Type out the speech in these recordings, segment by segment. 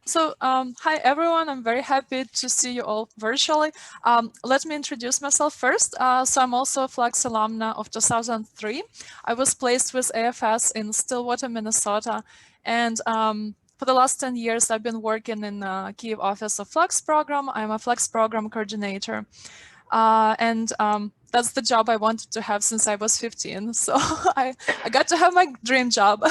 Hi everyone, I'm very happy to see you all virtually. Let me introduce myself first. I'm also a Flex alumna of 2003. I was placed with AFS in Stillwater, Minnesota, and for the last 10 years, I've been working in the Kyiv office of Flex program. I'm a Flex program coordinator. That's the job I wanted to have since I was 15. So I got to have my dream job.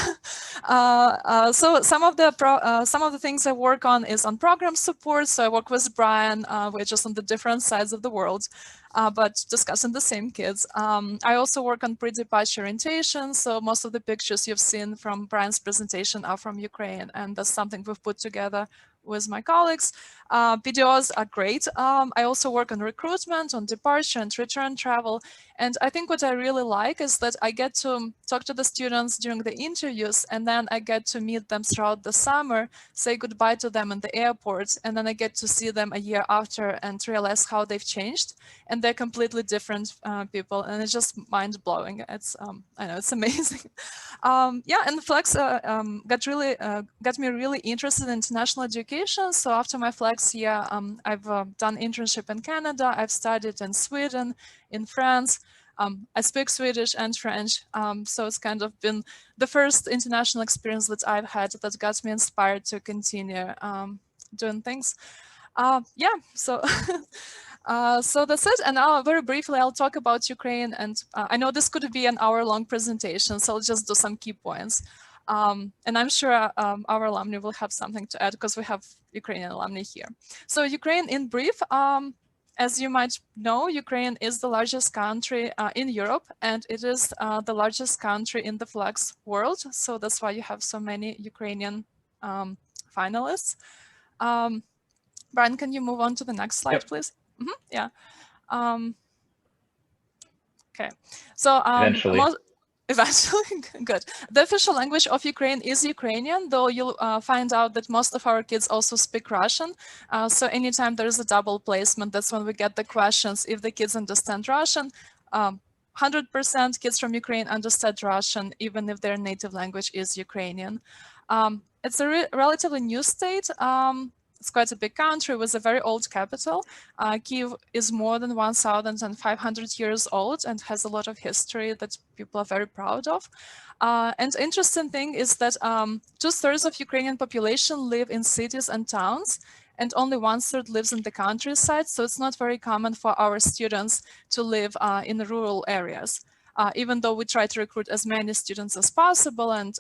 So some of the things I work on is on program support. So I work with Brian. We're just on the different sides of the world, but discussing the same kids. I also work on pre-departure orientation. So most of the pictures you've seen from Brian's presentation are from Ukraine, and that's something we've put together with my colleagues. PDOs are great. I also work on recruitment, on departure and return travel. And I think what I really like is that I get to talk to the students during the interviews, and then I get to meet them throughout the summer, say goodbye to them in the airport, and then I get to see them a year after and realize how they've changed. And they're completely different people, and it's just mind-blowing. It's I know, it's amazing. Yeah, and Flex got me really interested in international education. So after my Flex year, I've done internship in Canada. I've studied in Sweden, in France. I speak Swedish and French, so it's kind of been the first international experience that I've had that got me inspired to continue doing things. Yeah, so so that's it. And very briefly, I'll talk about Ukraine. And I know this could be an hour-long presentation, so I'll just do some key points. And I'm sure our alumni will have something to add because we have Ukrainian alumni here. So Ukraine in brief, as you might know, Ukraine is the largest country in Europe, and it is the largest country in the Flex world. So that's why you have so many Ukrainian finalists. Brian, can you move on to the next slide, please? Yeah. Okay. So Eventually. Eventually, good. The official language of Ukraine is Ukrainian, though you'll find out that most of our kids also speak Russian. So anytime there is a double placement, that's when we get the questions if the kids understand Russian. 100% kids from Ukraine understand Russian, even if their native language is Ukrainian. It's a relatively new state. It's quite a big country with a very old capital. Kyiv is more than 1,500 years old and has a lot of history that people are very proud of. And interesting thing is that 2/3 of Ukrainian population live in cities and towns, and only 1/3 lives in the countryside. So it's not very common for our students to live in the rural areas. Even though we try to recruit as many students as possible, and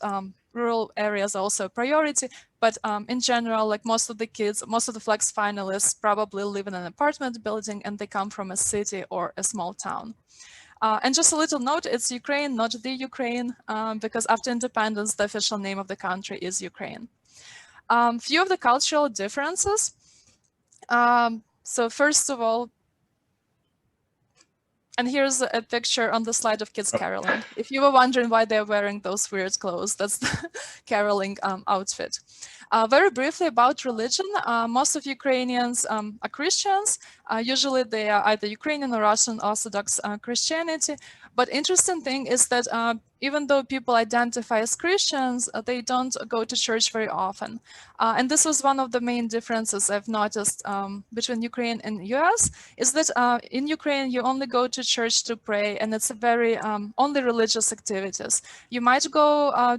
rural areas are also a priority, but in general, like most of the kids, most of the Flex finalists probably live in an apartment building and they come from a city or a small town. And just a little note, it's Ukraine, not the Ukraine, because after independence, the official name of the country is Ukraine. Few of the cultural differences. So first of all, and here's a picture on the slide of kids caroling. If you were wondering why they're wearing those weird clothes, that's the caroling outfit. Very briefly about religion, most of Ukrainians are Christians. Usually they are either Ukrainian or Russian Orthodox Christianity. But interesting thing is that even though people identify as Christians, they don't go to church very often. And this was one of the main differences I've noticed between Ukraine and US, is that in Ukraine, you only go to church to pray, and it's a very only religious activities. You might go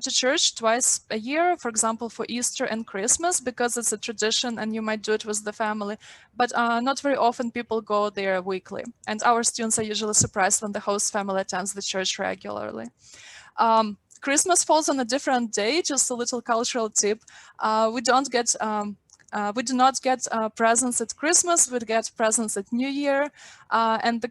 to church twice a year, for example, for Easter and Christmas, because it's a tradition and you might do it with the family, but not very often people go there weekly. And our students are usually surprised when the host family attends the church regularly. Christmas falls on a different day, just a little cultural tip. We do not get presents at Christmas, we get presents at New Year, and the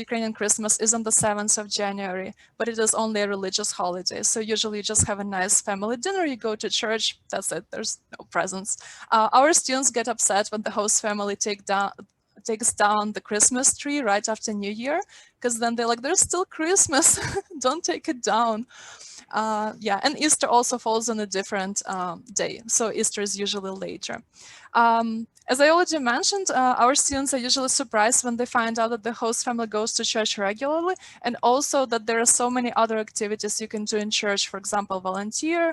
Ukrainian Christmas is on the 7th of January, but it is only a religious holiday. So usually you just have a nice family dinner, you go to church, that's it, there's no presents. Our students get upset when the host family takes down the Christmas tree right after New Year, because then they're like, there's still Christmas, don't take it down. Yeah, and Easter also falls on a different day, so Easter is usually later. As I already mentioned, our students are usually surprised when they find out that the host family goes to church regularly, and also that there are so many other activities you can do in church, for example, volunteer,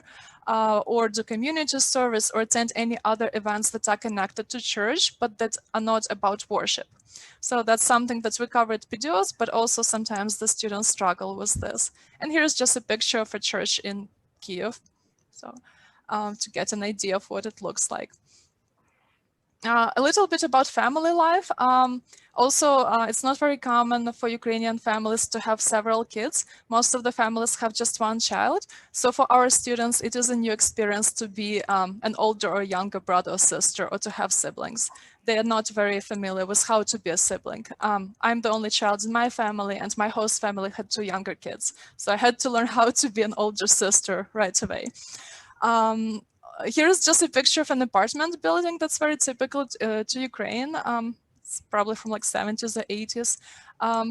or do community service or attend any other events that are connected to church, but that are not about worship. So that's something that we cover at PDOs, but also sometimes the students struggle with this. And here's just a picture of a church in Kiev, so to get an idea of what it looks like. A little bit about family life. It's not very common for Ukrainian families to have several kids. Most of the families have just one child. So for our students, it is a new experience to be an older or younger brother or sister, or to have siblings. They are not very familiar with how to be a sibling. I'm the only child in my family, and my host family had 2 younger kids. So I had to learn how to be an older sister right away. Here's just a picture of an apartment building that's very typical to Ukraine. It's probably from like 70s or 80s.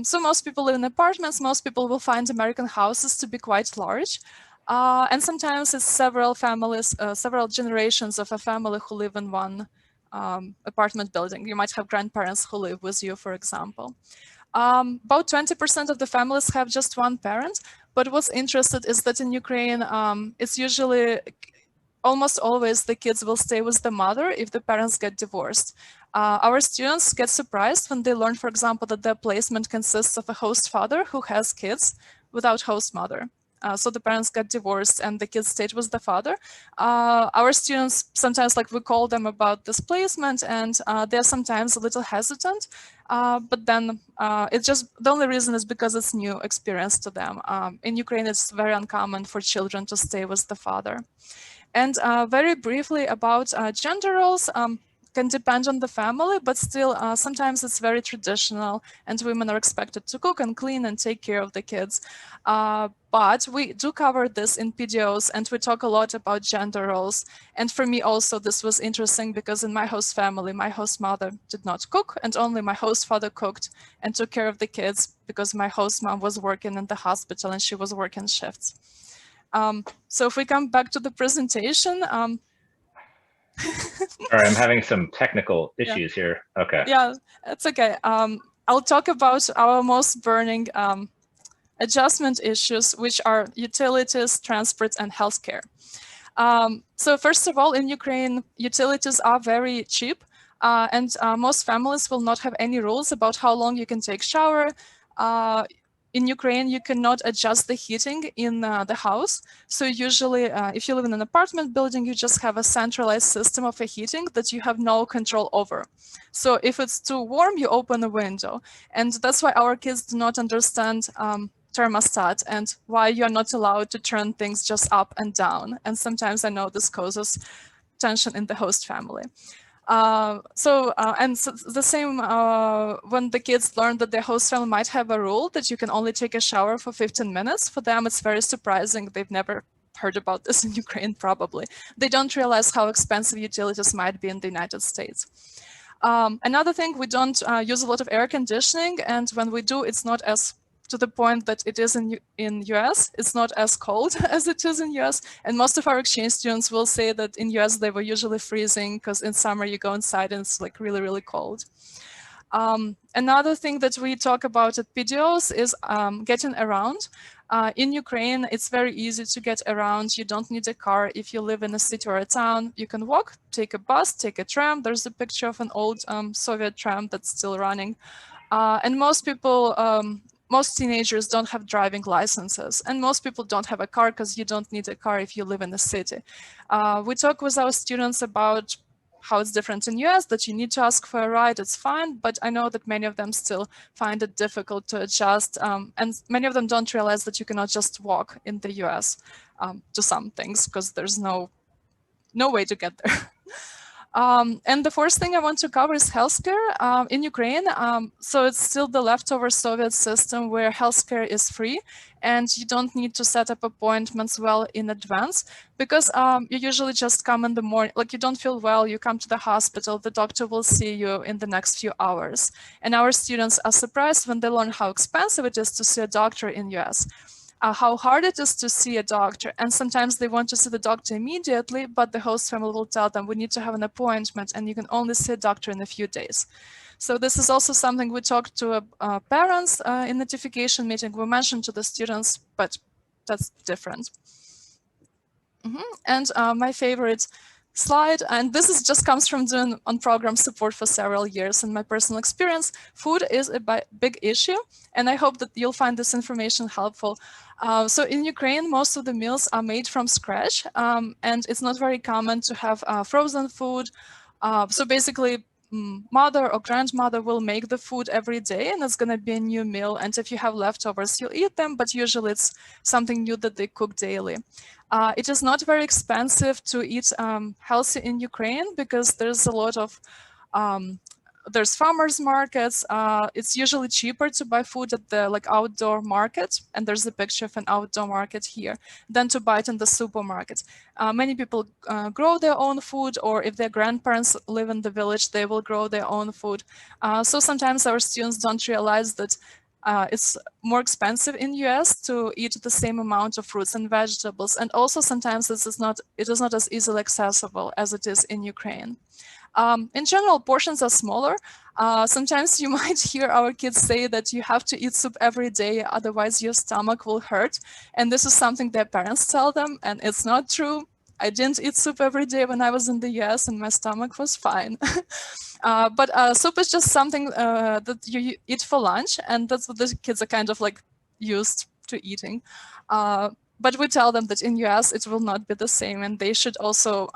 So most people live in apartments. Most people will find American houses to be quite large. And sometimes it's several families, several generations of a family who live in one apartment building. You might have grandparents who live with you, for example. About 20% of the families have just one parent. But what's interesting is that in Ukraine, it's usually almost always the kids will stay with the mother if the parents get divorced. Our students get surprised when they learn, for example, that their placement consists of a host father who has kids without host mother. So the parents got divorced and the kids stayed with the father. Our students sometimes, like, we call them about this placement, and they're sometimes a little hesitant. But then it's just, the only reason is because it's new experience to them. In Ukraine, it's very uncommon for children to stay with the father. And very briefly about gender roles, can depend on the family, but still sometimes it's very traditional and women are expected to cook and clean and take care of the kids. But we do cover this in PDOs, and we talk a lot about gender roles. And for me also, this was interesting because in my host family, my host mother did not cook, and only my host father cooked and took care of the kids because my host mom was working in the hospital and she was working shifts. So if we come back to the presentation. All right, I'm having some technical issues here. Okay. Yeah, it's okay. I'll talk about our most burning adjustment issues, which are utilities, transport, and healthcare. So first of all, in Ukraine, utilities are very cheap, and most families will not have any rules about how long you can take shower. In Ukraine, you cannot adjust the heating in the house. So usually, if you live in an apartment building, you just have a centralized system of a heating that you have no control over. So if it's too warm, you open a window. And that's why our kids do not understand thermostat and why you're not allowed to turn things just up and down. And sometimes I know this causes tension in the host family. The same when the kids learn that their host family might have a rule that you can only take a shower for 15 minutes. For them, it's very surprising. They've never heard about this in Ukraine, probably. They don't realize how expensive utilities might be in the United States. Another thing, we don't use a lot of air conditioning, and when we do, it's not as to the point that it is in US. It's not as cold as it is in US. And most of our exchange students will say that in US they were usually freezing because in summer you go inside and it's like really, really cold. Another thing that we talk about at PDOs is getting around. In Ukraine, it's very easy to get around. You don't need a car. If you live in a city or a town, you can walk, take a bus, take a tram. There's a picture of an old Soviet tram that's still running. And most people, most teenagers don't have driving licenses, and most people don't have a car because you don't need a car if you live in a city. We talk with our students about how it's different in US, that you need to ask for a ride, it's fine, but I know that many of them still find it difficult to adjust, and many of them don't realize that you cannot just walk in the US to some things because there's no way to get there. And the first thing I want to cover is healthcare in Ukraine. So it's still the leftover Soviet system where healthcare is free and you don't need to set up appointments well in advance because you usually just come in the morning, like you don't feel well, you come to the hospital, the doctor will see you in the next few hours. And our students are surprised when they learn how expensive it is to see a doctor in US. How hard it is to see a doctor. And sometimes they want to see the doctor immediately, but the host family will tell them, we need to have an appointment and you can only see a doctor in a few days. So this is also something we talked to parents in the notification meeting. We mentioned to the students, but that's different. Another thing we talk about is transport. In Ukraine, it's very easy to get around. You don't need a car. If you live in a city or a town, you can only take a shower for 15 minutes. For them, it's very surprising. They've never heard about this in Ukraine, probably. They don't realize how expensive it is to see a doctor in a hospital. So if it's too warm, you open a window. And when we And my favorite slide, and this is just comes from doing on program support for several years and my personal experience. Food is a big issue, and I hope that you'll find this information helpful. So in Ukraine, most of the meals are made from scratch, and it's not very common to have frozen food. So basically, mother or grandmother will make the food every day, and it's going to be a new meal. And if you have leftovers, you'll eat them, but usually it's something new that they cook daily. It is not very expensive to eat healthy in Ukraine because there's a lot of there's farmers markets. It's usually cheaper to buy food at the outdoor market, and there's a picture of an outdoor market here, than to buy it in the supermarket. Many people grow their own food, or if their grandparents live in the village, they will grow their own food. So sometimes our students don't realize that it's more expensive in US to eat the same amount of fruits and vegetables, and also sometimes it is not as easily accessible as it is in Ukraine. In general, portions are smaller. Sometimes you might hear our kids say that you have to eat soup every day, otherwise your stomach will hurt. And this is something their parents tell them, and it's not true. I didn't eat soup every day when I was in the US, and my stomach was fine. But soup is just something that you eat for lunch, and that's what the kids are kind of used to eating. But we tell them that in US it will not be the same, and they should also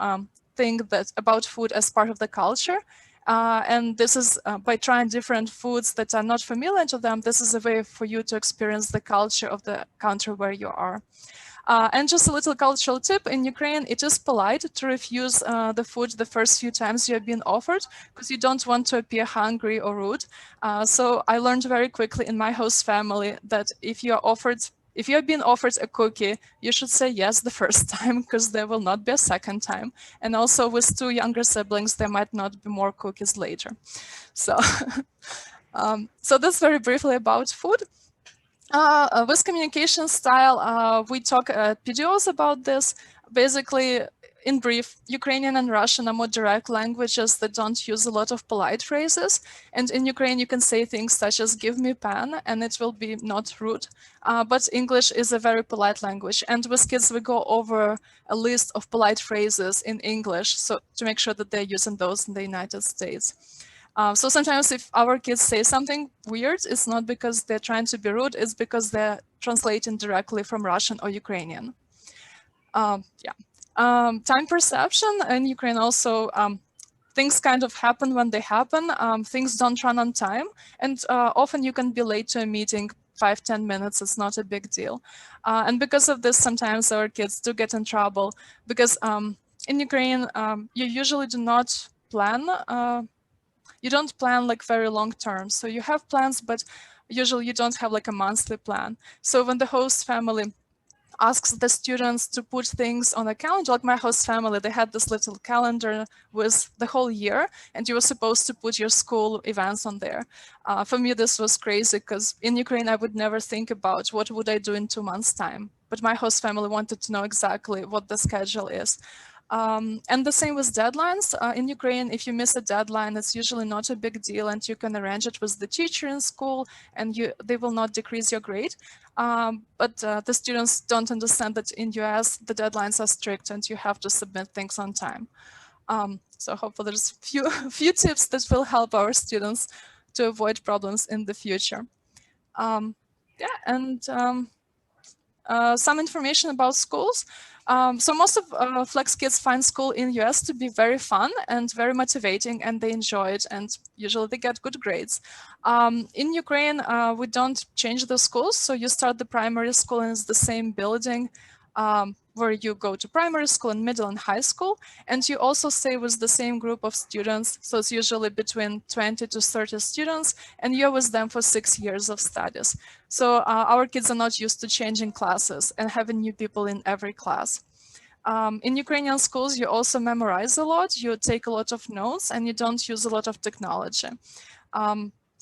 think that about food as part of the culture. And this is by trying different foods that are not familiar to them, this is a way for you to experience the culture of the country where you are. And just a little cultural tip, in Ukraine, it is polite to refuse the food the first few times you have been offered, because you don't want to appear hungry or rude. So I learned very quickly in my host family that if you have been offered a cookie, you should say yes the first time, because there will not be a second time. And also with 2 younger siblings, there might not be more cookies later. So, so that's very briefly about food. With communication style, we talk at PDOs about this. Basically, in brief, Ukrainian and Russian are more direct languages that don't use a lot of polite phrases. And in Ukraine, you can say things such as "give me pen," and it will be not rude. But English is a very polite language. And with kids, we go over a list of polite phrases in English, so to make sure that they're using those in the United States. So sometimes if our kids say something weird, it's not because they're trying to be rude, it's because they're translating directly from Russian or Ukrainian. Time perception in Ukraine also, things kind of happen when they happen. Things don't run on time, and often you can be late to a meeting 5-10 minutes. It's not a big deal. And because of this, sometimes our kids do get in trouble, because in Ukraine, you usually do not plan you don't plan very long term. So you have plans, but usually you don't have a monthly plan. So when the host family asks the students to put things on a calendar, like my host family, they had this little calendar with the whole year, and you were supposed to put your school events on there. For me, this was crazy, because in Ukraine, I would never think about what would I do in 2 months' time. But my host family wanted to know exactly what the schedule is. And the same with deadlines. In Ukraine, if you miss a deadline, it's usually not a big deal, and you can arrange it with the teacher in school, and they will not decrease your grade. But the students don't understand that in US, the deadlines are strict and you have to submit things on time. So hopefully there's few tips that will help our students to avoid problems in the future. Yeah, and some information about schools. So most of Flex kids find school in US to be very fun and very motivating, and they enjoy it, and usually they get good grades. In Ukraine, we don't change the schools, so you start the primary school and it's the same building where you go to primary school and middle and high school, and you also stay with the same group of students, so it's usually between 20 to 30 students, and you're with them for 6 years of studies. So our kids are not used to changing classes and having new people in every class. In Ukrainian schools, you also memorize a lot, you take a lot of notes, and you don't use a lot of technology.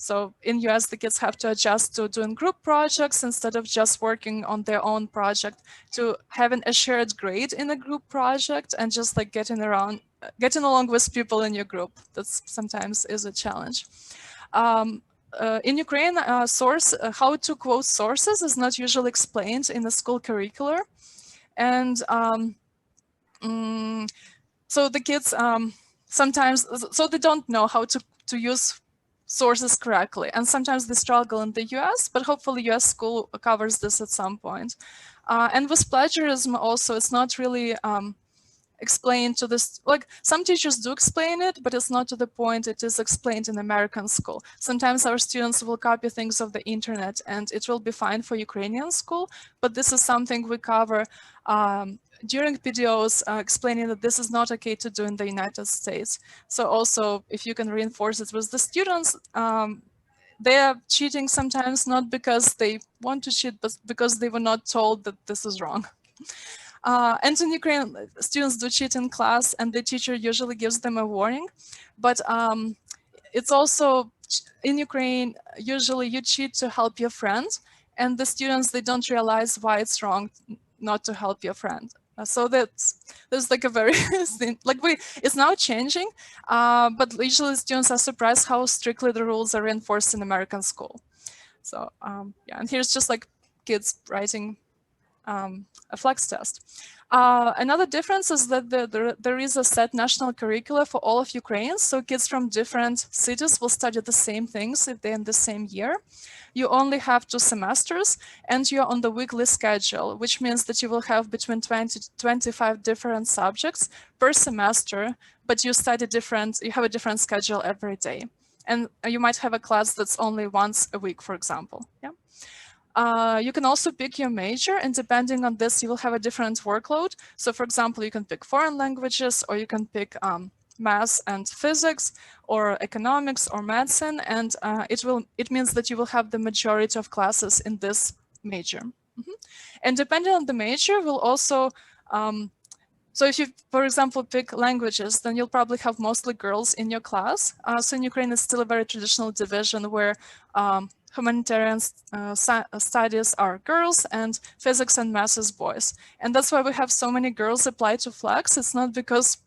So in US, the kids have to adjust to doing group projects instead of just working on their own project, to having a shared grade in a group project and just getting along with people in your group. That sometimes is a challenge. In Ukraine, how to quote sources is not usually explained in the school curricular. And So the kids sometimes, so they don't know how to use sources correctly, and sometimes they struggle in the US, but hopefully US school covers this at some point. And with plagiarism also, it's not really explained to this, like some teachers do explain it, but it's not to the point it is explained in American school. Sometimes our students will copy things of the internet and it will be fine for Ukrainian school, but this is something we cover during PDOs, explaining that this is not okay to do in the United States. So also, if you can reinforce it with the students, they are cheating sometimes not because they want to cheat, but because they were not told that this is wrong. And in Ukraine, students do cheat in class and the teacher usually gives them a warning. But it's also, in Ukraine, usually you cheat to help your friend, and the students, they don't realize why it's wrong not to help your friend. So there's like a very, it's now changing, but usually students are surprised how strictly the rules are enforced in American school. So yeah, and here's just like kids writing a flex test. Another difference is that there is a set national curricula for all of Ukrainians. So kids from different cities will study the same things if they're in the same year. You only have 2 semesters and you're on the weekly schedule, which means that you will have between 20 to 25 different subjects per semester, but you study you have a different schedule every day. And you might have a class that's only once a week, for example. Yeah. You can also pick your major, and depending on this, you will have a different workload. So for example, you can pick foreign languages, or you can pick math and physics, or economics, or medicine, and it means that you will have the majority of classes in this major. And depending on the major, will also, so if you, for example, pick languages, then you'll probably have mostly girls in your class. So in Ukraine, it's still a very traditional division where humanitarian studies are girls and physics and math is boys. And that's why we have so many girls apply to flex. It's not because,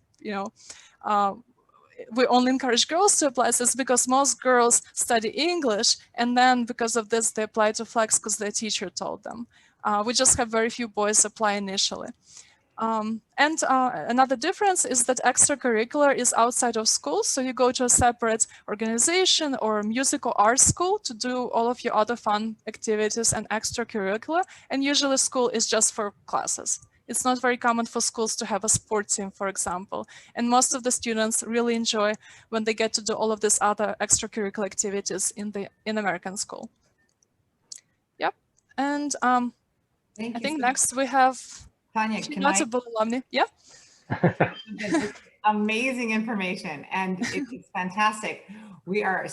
we only encourage girls to apply. It's because most girls study English, and then because of this, they apply to flex because their teacher told them. We just have very few boys apply initially. Another difference is that extracurricular is outside of school. So you go to a separate organization or music or art school to do all of your other fun activities and extracurricular. And usually school is just for classes. It's not very common for schools to have a sports team, for example. And most of the students really enjoy when they get to do all of these other extracurricular activities in American school. Yep. And I think next we have Tanya, notable alumni. Yeah. Amazing information, and it's fantastic. We are,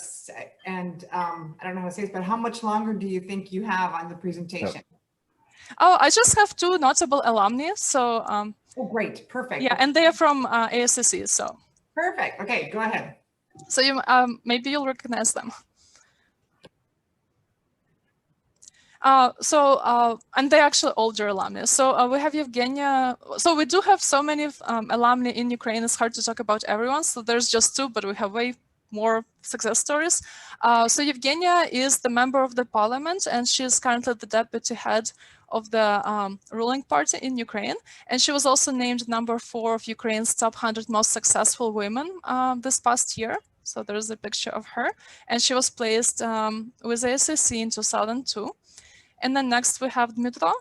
and I don't know how to say this, but how much longer do you think you have on the presentation? Oh, I just have 2 notable alumni. So oh, great, perfect. Yeah, and they are from ASSE. So perfect. Okay, go ahead. So you maybe you'll recognize them. And they're actually older alumni. So we have Evgenia. So we do have so many alumni in Ukraine. It's hard to talk about everyone. So there's just 2, but we have way more success stories. So Evgenia is the member of the parliament, and she's currently the deputy head of the ruling party in Ukraine. And she was also named number 4 of Ukraine's top 100 most successful women this past year. So there's a picture of her. And she was placed with ASSE in 2002. And then next we have Dmitro,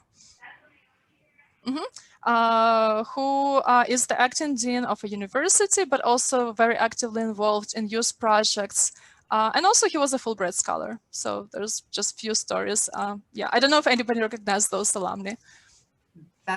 who is the acting dean of a university, but also very actively involved in youth projects. And also he was a Fulbright scholar. So there's just few stories. Yeah, I don't know if anybody recognized those alumni.